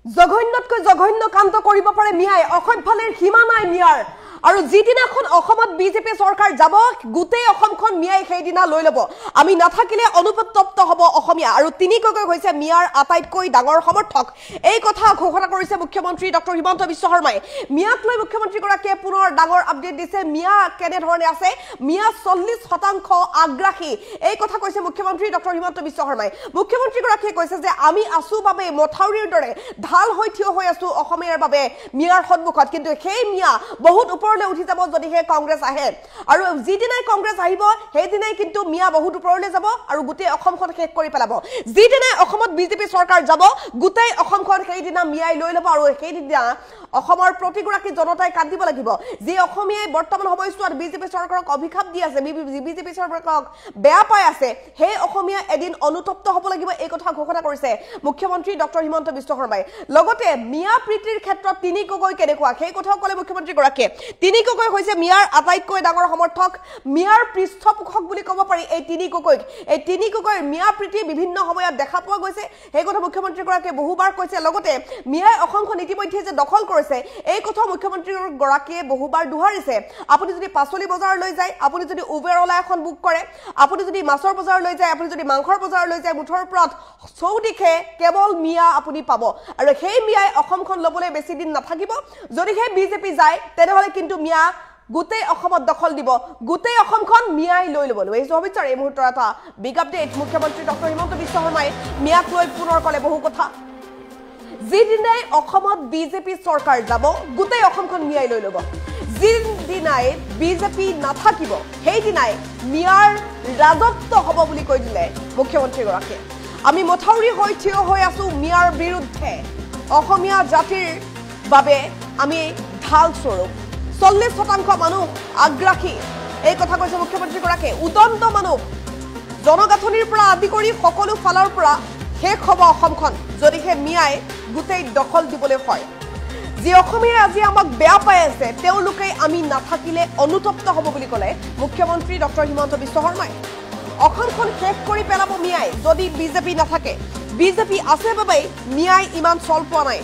জঘন্যতকৈ জঘন্য কাণ্ড কৰিব পাৰে মিয়াই অসভ্যতাৰ সীমা নাই মিয়াৰ আৰু যিদিনাখন অসমত বিজেপি চৰকাৰ যাব গুটেই অসমখন মিয়াই সেইদিনা লৈ ল'ব আমি নাথাকিলে অনুপতপ্ত হ'ব অসমীয়া আৰু তিনিকৈ হৈছে মিয়াৰ আটাইতকৈ ডাঙৰ সমৰ্থক এই কথা ঘোষণা কৰিছে মুখ্যমন্ত্ৰী ডক্টৰ হিমন্ত বিশ্ব শৰ্মাই মিয়াক লৈ মুখ্যমন্ত্ৰীগৰাকীয়ে পুনৰ ডাঙৰ আপডেট দিছে মিয়া কেনে ধৰণে আছে মিয়া 40% আগ্ৰাহী এই কথা কৈছে মুখ্যমন্ত্ৰী ডক্টৰ হিমন্ত বিশ্ব শৰ্মাই মুখ্যমন্ত্ৰীগৰাকীয়ে কৈছে যে আমি আছু বাবে মথাউৰিৰ দৰে ঢাল হৈ থিয় হৈ আছো অসমীয়াৰ বাবে মিয়াৰ সন্মুখত কিন্তু সেই মিয়া বহুত ওপৰলৈ উঠি যাব যদি হে কংগ্ৰেছ আহে আৰু যিদিনাই কংগ্ৰেছ আহিব সেইদিনাই কিন্তু মিয়া বহুত ওপৰলৈ যাব আৰু গুটেই অসমখন শেষ কৰি পেলাব যিদিনাই অসমত বিজেপি চৰকাৰ যাব গুটেই অসমখন সেইদিনা মিয়াই লৈ ল'ব আৰু সেইদিনা অসমৰ প্ৰতিগৰাকী জনতাই কান্দিব লাগিব যে অসমীয়াই বৰ্তমান সময়ছোৱাত বিজেপি চৰকাৰক অভিশাপ দি আছে বিজেপি চৰকাৰক বেয়া পাই আছে সেই অসমীয়া এদিন অনুতপ্ত হ'ব লাগিব এই কথা ঘোষণা কৰিছে মুখ্যমন্ত্ৰী ডক্টৰ হিমন্ত বিশ্ব শৰ্মাই লগতে মিয়া প্ৰীতিৰ ক্ষেত্ৰত তিনিকৈ কেনেকুৱা সেই কথাও ক'লে মুখ্যমন্ত্ৰীগৰাকীয়ে তিনিকৈ হৈছে মিয়াৰ আটাইতকৈ ডাঙৰ সমৰ্থক মিয়াৰ পৃষ্ঠপোষক বুলি ক'ব পাৰি এই তিনিকৈ মিয়া প্ৰীতি বিভিন্ন সময়ত দেখা পোৱা গৈছে সেই কথা মুখ্যমন্ত্ৰীগৰাকীয়ে বহুবাৰ কৈছে লগতে মিয়াই অসমখন ইতিমধ্যে যে দখল কৰিছে এই কথা মুখ্যমন্ত্ৰীগৰাকীয়ে বহুবাৰ দোহাৰিছে আপুনি যদি পাচলি বজাৰলৈ যায় আপুনি যদি উবেৰ ওলা এখন বুক কৰে আপুনি যদি মাছৰ বজাৰলৈ যায় আপুনি যদি মাংসৰ বজাৰলৈ যায় মুঠৰ ওপৰত চৌদিশে কেৱল মিয়া আপুনি পাব আৰু সেই মিয়াই অসমখন ল'বলৈ বেছি দিন নাথাকিব যদি সেই বিজেপি যায় তেনেহ'লে কিন্তু মিয়া গুটেই অসমত দখল দিব গুটেই অসমখন মিয়াই লৈ ল'ব এই সবিচাৰ এই মুহূৰ্তৰ এটা বিগ আপডেট মুখ্যমন্ত্ৰী ডক্টৰ হিমন্ত বিশ্ব শৰ্মাই মিয়াক লৈ পুনৰ ক'লে বহু কথা যিদিনাই অসমত বিজেপি চৰকাৰ যাব গুটেই অসমখন মিয়াই লৈ ল'ব যিদিনাই বিজেপি নাথাকিব সেইদিনাই মিয়াৰ ৰাজত্ব হ'ব বুলি কৈ দিলে মুখ্যমন্ত্ৰীগৰাকীয়ে আমি মথাউৰি হৈ থিয় হৈ আছো মিয়াৰ বিৰুদ্ধে অসমীয়া জাতিৰ বাবে আমি ঢাল স্বৰূপ 40% মানুহ আগ্ৰাহী এই কথা কৈছে মুখ্যমন্ত্ৰীগৰাকীয়ে উদন্ত মানুহ জনগাঁথনিৰ পৰা আদি কৰি সকলো ফালৰ পৰা শেষ হ'ব অসমখন যদিহে মিয়াই গুটেই দখল দিবলৈ হয় যি অসমীয়াই আজি আমাক বেয়া পাই আছে তেওঁলোকে আমি নাথাকিলে অনুতপ্ত হ'ব বুলি ক'লে মুখ্যমন্ত্ৰী ডক্টৰ হিমন্ত বিশ্ব শৰ্মাই অসমখন শেষ কৰি পেলাব মিয়াই যদি বিজেপি নাথাকে বিজেপি আছে বাবে মিয়াই ইমান চল পোৱা নাই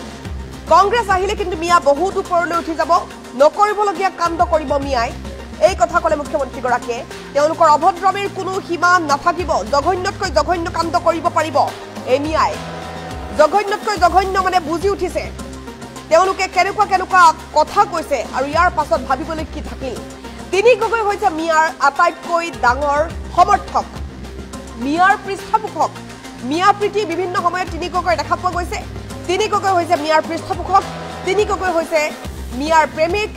কংগ্ৰেছ আহিলে কিন্তু মিয়া বহুত ওপৰলৈ উঠি যাব নকৰিবলগীয়া কাণ্ড কৰিব মিয়াই এই কথা ক'লে মুখ্যমন্ত্ৰীগৰাকীয়ে তেওঁলোকৰ অভদ্ৰামীৰ কোনো সীমা নাথাকিব জঘন্যতকৈ জঘন্য কাণ্ড কৰিব পাৰিব এই মিয়াই জঘন্যতকৈ জঘন্য মানে বুজি উঠিছে তেওঁলোকে কেনেকুৱা কথা কৈছে আৰু ইয়াৰ পাছত ভাবিবলৈ কি থাকিল তিনিকৈ হৈছে মিয়াৰ আটাইতকৈ ডাঙৰ সমৰ্থক মিয়াৰ পৃষ্ঠপোষক মিয়া প্ৰীতি বিভিন্ন সময়ত তিনিকৈ দেখা পোৱা গৈছে তিনিকৈ হৈছে মিয়াৰ পৃষ্ঠপোষক তিনিকৈ হৈছে মিয়াৰ প্ৰেমিক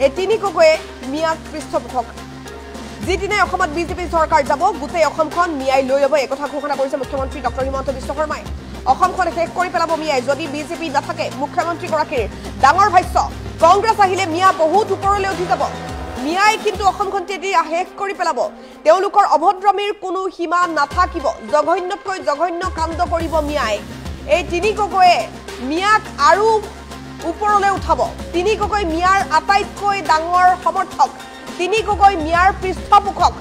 এই তিনিকৈয়ে মিয়াৰ পৃষ্ঠপোষক যিদিনাই অসমত বিজেপি চৰকাৰ যাব গোটেই অসমখন মিয়াই লৈ ল'ব এই কথা ঘোষণা কৰিছে মুখ্যমন্ত্ৰী ডক্টৰ হিমন্ত বিশ্ব শৰ্মাই অসমখন শেষ কৰি পেলাব মিয়াই যদি বিজেপি নাথাকে মুখ্যমন্ত্ৰীগৰাকীৰ ডাঙৰ ভাষ্য কংগ্ৰেছ আহিলে মিয়া বহুত ওপৰলৈ উঠি যাব মিয়াই কিন্তু অসমখন তেতিয়া শেষ কৰি পেলাব তেওঁলোকৰ অভদ্ৰামীৰ কোনো সীমা নাথাকিব জঘন্যতকৈ জঘন্য কাণ্ড কৰিব মিয়াই এই তিনিকৈয়ে মিয়াক আৰু ওপৰলৈ উঠাব তিনিকৈ মিয়াৰ আটাইতকৈ ডাঙৰ সমৰ্থক তিনিকৈ মিয়াৰ পৃষ্ঠপোষক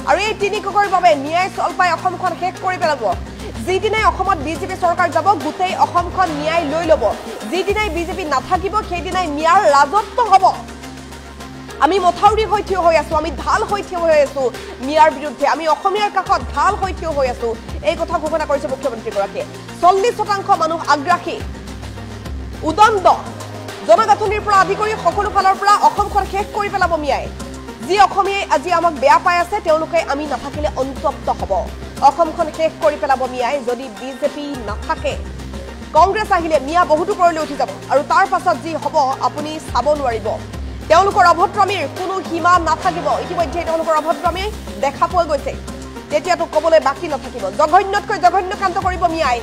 আৰু এই তিনিকৈৰ বাবে মিয়াই চল পাই অসমখন শেষ কৰি পেলাব যিদিনাই অসমত বিজেপি চৰকাৰ যাব গোটেই অসমখন মিয়াই লৈ ল'ব যিদিনাই বিজেপি নাথাকিব সেইদিনাই মিয়াৰ ৰাজত্ব হ'ব আমি মথাউৰি হৈ থিয় হৈ আছো আমি ঢাল হৈ থিয় হৈ আছো মিয়াৰ বিৰুদ্ধে আমি অসমীয়াৰ কাষত ঢাল হৈ থিয় হৈ আছো এই কথা ঘোষণা কৰিছে মুখ্যমন্ত্ৰীগৰাকীয়ে 40% মানুহ আগ্ৰাহী উদন্ত জনগাঁথনিৰ পৰা আদি কৰি সকলো ফালৰ পৰা অসমখন শেষ কৰি পেলাব মিয়াই যি অসমীয়াই আজি আমাক বেয়া পাই আছে তেওঁলোকে আমি নাথাকিলে অনুতপ্ত হ'ব অসমখন শেষ কৰি পেলাব মিয়াই যদি বিজেপি নাথাকে কংগ্ৰেছ আহিলে মিয়া বহুত ওপৰলৈ উঠি যাব আৰু তাৰ পাছত যি হ'ব আপুনি চাব নোৱাৰিব তেওঁলোকৰ অভদ্ৰামীৰ কোনো সীমা নাথাকিব ইতিমধ্যে তেওঁলোকৰ অভদ্ৰামী দেখা পোৱা গৈছে তেতিয়াতো ক'বলৈ বাকী নাথাকিব জঘন্যতকৈ জঘন্য কাণ্ড কৰিব মিয়াই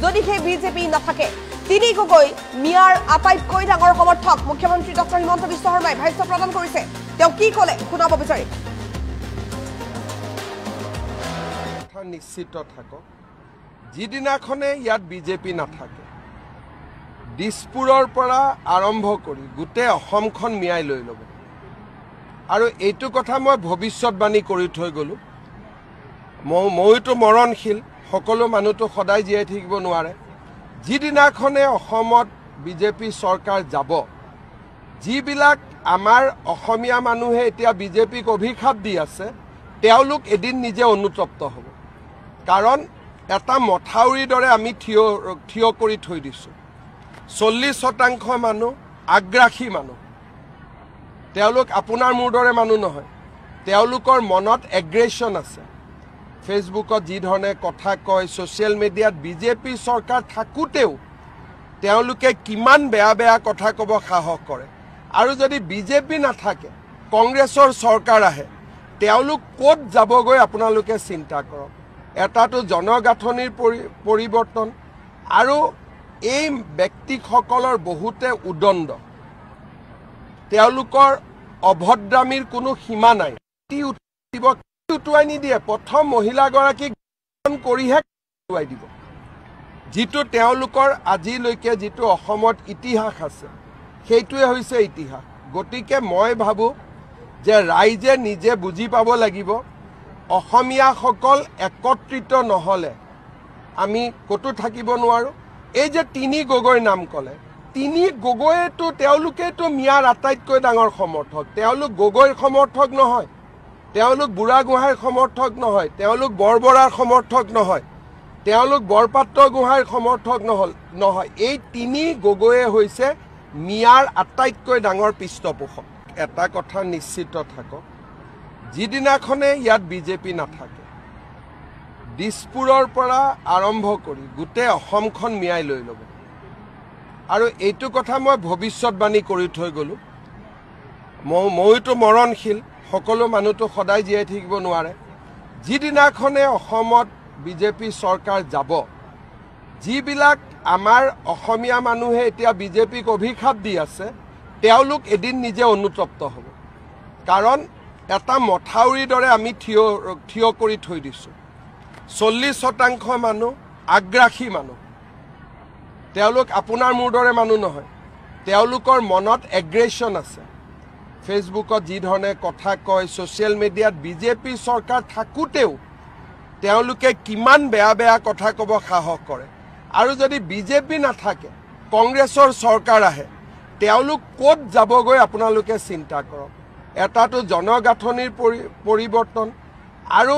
যদি সেই বিজেপি নাথাকে তিনিকৈ মিয়াৰ আটাইতকৈ ডাঙৰ সমৰ্থক মুখ্যমন্ত্ৰী ডক্টৰ হিমন্ত বিশ্ব শৰ্মাই ভাষ্য প্ৰদান কৰিছে তেওঁ কি ক'লে শুনাব বিচাৰিম নিশ্চিত থাকক যিদিনাখনে ইয়াত বিজেপি নাথাকে দিছপুৰৰ পৰা আৰম্ভ কৰি গোটেই অসমখন মিয়াই লৈ ল'ব আৰু এইটো কথা মই ভৱিষ্যতবাণী কৰি থৈ গ'লোঁ মইতো মৰণশীল সকলো মানুহটো সদায় জীয়াই থাকিব নোৱাৰে যিদিনাখনে অসমত বিজেপি চৰকাৰ যাব, যিবিলাক আমাৰ অসমীয়া মানুহে এতিয়া বিজেপিক অভিশাপ দি আছে, তেওঁলোক এদিন নিজে অনুতপ্ত হ'ব। কাৰণ এটা মথাউৰিৰ দৰে আমি থিয় কৰি থৈ দিছোঁ। 40% মানুহ আগ্ৰাসী মানুহ, তেওঁলোক আপোনাৰ মোৰ দৰে মানুহ নহয়। তেওঁলোকৰ মনত এগ্ৰেশ্যন আছে। ফেচবুকত যি ধৰণে কথা কয়, ছ'চিয়েল মিডিয়াত বিজেপি চৰকাৰ থাকোঁতেও তেওঁলোকে কিমান বেয়া বেয়া কথা ক'ব সাহস কৰে। আৰু যদি বিজেপি নাথাকে, কংগ্ৰেছৰ চৰকাৰ আহে, তেওঁলোক ক'ত যাবগৈ আপোনালোকে চিন্তা কৰক। এটাটো জনগাঁথনিৰ পৰিৱৰ্তন, আৰু এই ব্যক্তিসকলৰ বহুতে উদণ্ড, তেওঁলোকৰ অভদ্ৰামীৰ কোনো সীমা নাই। উটুৱাই নিদিয়ে, প্ৰথম মহিলাগৰাকীক কৰিহে উটুৱাই দিব। যিটো তেওঁলোকৰ আজিলৈকে যিটো অসমত ইতিহাস আছে, সেইটোৱে হৈছে ইতিহাস। গতিকে মই ভাবোঁ যে ৰাইজে নিজে বুজি পাব লাগিব, অসমীয়াসকল একত্ৰিত নহ'লে আমি ক'তো থাকিব নোৱাৰোঁ। এই যে তিনি গগৈৰ নাম ক'লে, তিনি গগৈয়েতো তেওঁলোকেতো মিয়াৰ আটাইতকৈ ডাঙৰ সমৰ্থক। তেওঁলোক গগৈৰ সমৰ্থক নহয়, তেওঁলোক বুঢ়াগোহাঁইৰ সমৰ্থক নহয়, তেওঁলোক বৰবৰাৰ সমৰ্থক নহয়, তেওঁলোক বৰপাত্ৰ গোহাঁইৰ সমৰ্থক নহয়। এই তিনি গগৈয়ে হৈছে মিয়াৰ আটাইতকৈ ডাঙৰ পৃষ্ঠপোষক। এটা কথা নিশ্চিত থাকক, যিদিনাখনে ইয়াত বিজেপি নাথাকে, দিছপুৰৰ পৰা আৰম্ভ কৰি গোটেই অসমখন মিয়াই লৈ ল'ব। আৰু এইটো কথা মই ভৱিষ্যতবাণী কৰি থৈ গ'লোঁ। মইতো মৰণশীল, সকলো মানুহটো সদায় জীয়াই থাকিব নোৱাৰে। যিদিনাখনে অসমত বিজেপি চৰকাৰ যাব, যিবিলাক আমাৰ অসমীয়া মানুহে এতিয়া বিজেপিক অভিশাপ দি আছে, তেওঁলোক এদিন নিজে অনুতপ্ত হ'ব। কাৰণ এটা মথাউৰিৰ দৰে আমি থিয় কৰি থৈ দিছোঁ। 40% মানুহ আগ্ৰাসী মানুহ, তেওঁলোক আপোনাৰ মোৰ দৰে মানুহ নহয়। তেওঁলোকৰ মনত এগ্ৰেশ্যন আছে। ফেচবুকত যি ধৰণে কথা কয়, ছ'চিয়েল মিডিয়াত বিজেপি চৰকাৰ থাকোঁতেও তেওঁলোকে কিমান বেয়া বেয়া কথা ক'ব সাহস কৰে। আৰু যদি বিজেপি নাথাকে, কংগ্ৰেছৰ চৰকাৰ আহে, তেওঁলোক ক'ত যাবগৈ আপোনালোকে চিন্তা কৰক। এটাটো জনগাঁথনিৰ পৰিৱৰ্তন, আৰু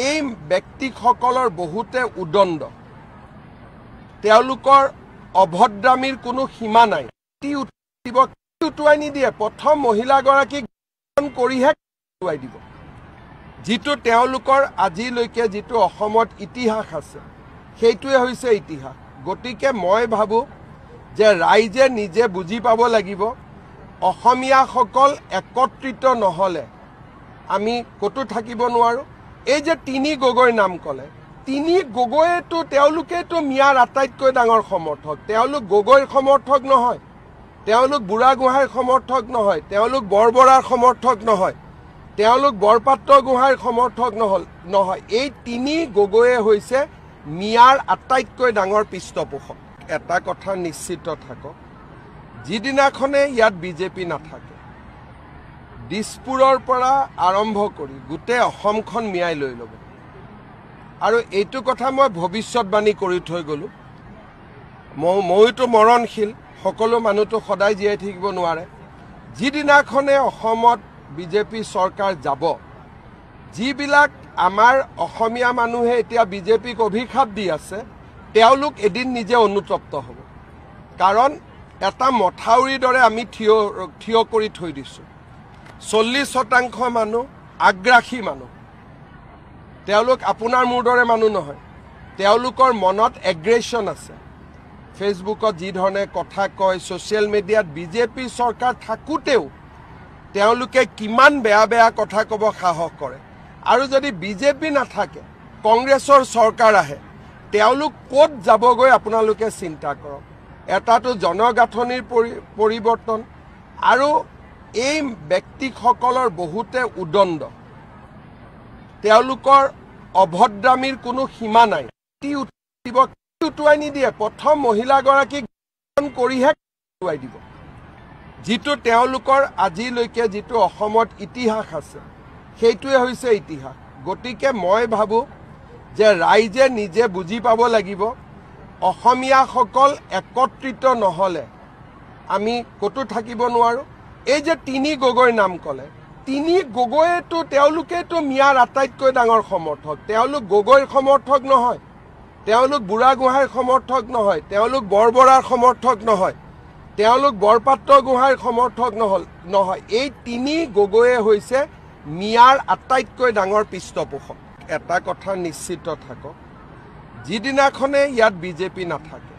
এই ব্যক্তিসকলৰ বহুতে উদণ্ড, তেওঁলোকৰ অভদ্ৰামীৰ কোনো সীমা নাই। উটুৱাই নিদিয়ে, প্ৰথম মহিলাগৰাকীক কৰিহে উটুৱাই দিব। যিটো তেওঁলোকৰ আজিলৈকে যিটো অসমত ইতিহাস আছে, সেইটোৱে হৈছে ইতিহাস। গতিকে মই ভাবোঁ যে ৰাইজে নিজে বুজি পাব লাগিব, অসমীয়াসকল একত্ৰিত নহ'লে আমি ক'তো থাকিব নোৱাৰোঁ। এই যে তিনি গগৈৰ নাম ক'লে, তিনি গগৈয়েতো তেওঁলোকেতো মিয়াৰ আটাইতকৈ ডাঙৰ সমৰ্থক। তেওঁলোক গগৈৰ সমৰ্থক নহয়, তেওঁলোক বুঢ়াগোহাঁইৰ সমৰ্থক নহয়, তেওঁলোক বৰবৰাৰ সমৰ্থক নহয়, তেওঁলোক বৰপাত্ৰ গোহাঁইৰ সমৰ্থক নহয়। এই তিনি গগৈয়ে হৈছে মিয়াৰ আটাইতকৈ ডাঙৰ পৃষ্ঠপোষক। এটা কথা নিশ্চিত থাকক, যিদিনাখনে ইয়াত বিজেপি নাথাকে, দিছপুৰৰ পৰা আৰম্ভ কৰি গোটেই অসমখন মিয়াই লৈ ল'ব। আৰু এইটো কথা মই ভৱিষ্যতবাণী কৰি থৈ গ'লোঁ। মইতো মৰণশীল, সকলো মানুহটো সদায় জীয়াই থাকিব নোৱাৰে। যিদিনাখনে অসমত বিজেপি চৰকাৰ যাব, যিবিলাক আমাৰ অসমীয়া মানুহে এতিয়া বিজেপিক অভিশাপ দি আছে, তেওঁলোক এদিন নিজে অনুতপ্ত হ'ব। কাৰণ এটা মথাউৰিৰ দৰে আমি থিয় কৰি থৈ দিছোঁ। 40% মানুহ আগ্ৰাসী মানুহ, তেওঁলোক আপোনাৰ মোৰ দৰে মানুহ নহয়। তেওঁলোকৰ মনত এগ্ৰেশ্যন আছে। ফেচবুকত যি ধৰণে কথা কয়, ছ'চিয়েল মিডিয়াত বিজেপি চৰকাৰ থাকোঁতেও তেওঁলোকে কিমান বেয়া বেয়া কথা ক'ব সাহস কৰে। আৰু যদি বিজেপি নাথাকে, কংগ্ৰেছৰ চৰকাৰ আহে, তেওঁলোক ক'ত যাবগৈ আপোনালোকে চিন্তা কৰক। এটাটো জনগাঁথনিৰ পৰিৱৰ্তন, আৰু এই ব্যক্তিসকলৰ বহুতে উদণ্ড, তেওঁলোকৰ অভদ্ৰামীৰ কোনো সীমা নাই। উটুৱাই নিদিয়ে, প্ৰথম মহিলাগৰাকীক কৰিহে উটুৱাই দিব। যিটো তেওঁলোকৰ আজিলৈকে যিটো অসমত ইতিহাস আছে, সেইটোৱে হৈছে ইতিহাস। গতিকে মই ভাবোঁ যে ৰাইজে নিজে বুজি পাব লাগিব, অসমীয়াসকল একত্ৰিত নহ'লে আমি ক'তো থাকিব নোৱাৰোঁ। এই যে তিনি গগৈৰ নাম ক'লে, তিনি গগৈয়েতো তেওঁলোকেতো মিয়াৰ আটাইতকৈ ডাঙৰ সমৰ্থক। তেওঁলোক গগৈৰ সমৰ্থক নহয়, তেওঁলোক বুঢ়াগোহাঁইৰ সমৰ্থক নহয়, তেওঁলোক বৰবৰাৰ সমৰ্থক নহয়, তেওঁলোক বৰপাত্ৰ গোহাঁইৰ সমৰ্থক নহয়। এই তিনি গগৈয়ে হৈছে মিয়াৰ আটাইতকৈ ডাঙৰ পৃষ্ঠপোষক। এটা কথা নিশ্চিত থাকক, যিদিনাখনে ইয়াত বিজেপি নাথাকে,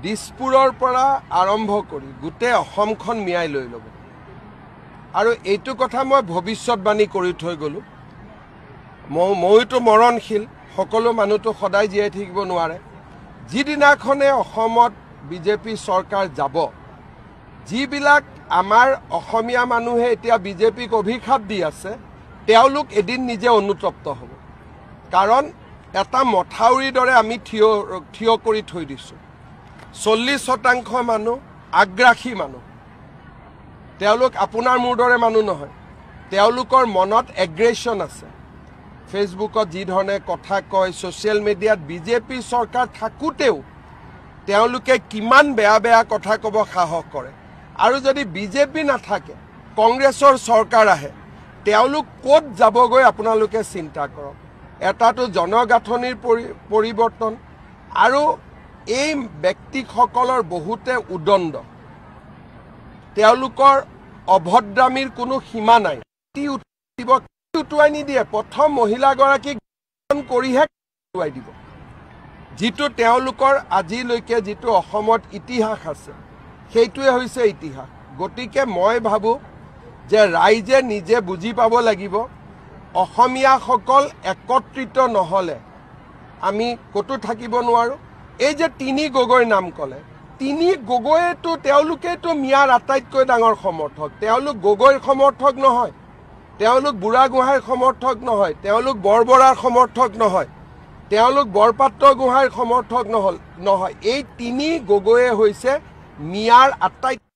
দিছপুৰৰ পৰা আৰম্ভ কৰি গোটেই অসমখন মিয়াই লৈ ল'ব। আৰু এইটো কথা মই ভৱিষ্যতবাণী কৰি থৈ গ'লোঁ। মইতো মৰণশীল, সকলো মানুহটো সদায় জীয়াই থাকিব নোৱাৰে। যিদিনাখনে অসমত বিজেপি চৰকাৰ যাব, যিবিলাক আমাৰ অসমীয়া মানুহে এতিয়া বিজেপিক অভিশাপ দি আছে, তেওঁলোক এদিন নিজে অনুতপ্ত হ'ব। কাৰণ এটা মথাউৰিৰ দৰে আমি থিয় কৰি থৈ দিছোঁ। 40% মানুহ আগ্ৰাসী মানুহ, তেওঁলোক আপোনাৰ মোৰ দৰে মানুহ নহয়। তেওঁলোকৰ মনত এগ্ৰেশ্যন আছে। ফেচবুকত যি ধৰণে কথা কয়, ছ'চিয়েল মিডিয়াত বিজেপি চৰকাৰ থাকোঁতেও তেওঁলোকে কিমান বেয়া বেয়া কথা ক'ব সাহস কৰে। আৰু যদি বিজেপি নাথাকে, কংগ্ৰেছৰ চৰকাৰ আহে, তেওঁলোক ক'ত যাবগৈ আপোনালোকে চিন্তা কৰক। এটাটো জনগাঁথনিৰ পৰিৱৰ্তন, আৰু এই ব্যক্তিসকলৰ বহুতে উদণ্ড, তেওঁলোকৰ অভদ্ৰামীৰ কোনো সীমা নাই। উটুৱাই নিদিয়ে, প্ৰথম মহিলাগৰাকীক কৰিহে উটুৱাই দিব। যিটো তেওঁলোকৰ আজিলৈকে যিটো অসমত ইতিহাস আছে, সেইটোৱে হৈছে ইতিহাস। গতিকে মই ভাবোঁ যে ৰাইজে নিজে বুজি পাব লাগিব, অসমীয়াসকল একত্ৰিত নহ'লে আমি ক'তো থাকিব নোৱাৰোঁ। এই যে তিনি গগৈৰ নাম ক'লে, তিনি গগৈয়েতো তেওঁলোকেতো মিয়াৰ আটাইতকৈ ডাঙৰ সমৰ্থক। তেওঁলোক গগৈৰ সমৰ্থক নহয়, তেওঁলোক বুঢ়াগোহাঁইৰ সমৰ্থক নহয়, তেওঁলোক বৰবৰাৰ সমৰ্থক নহয়, তেওঁলোক বৰপাত্ৰ গোহাঁইৰ সমৰ্থক নহয়। এই তিনি গগৈয়ে হৈছে মিয়াৰ আটাইতকৈ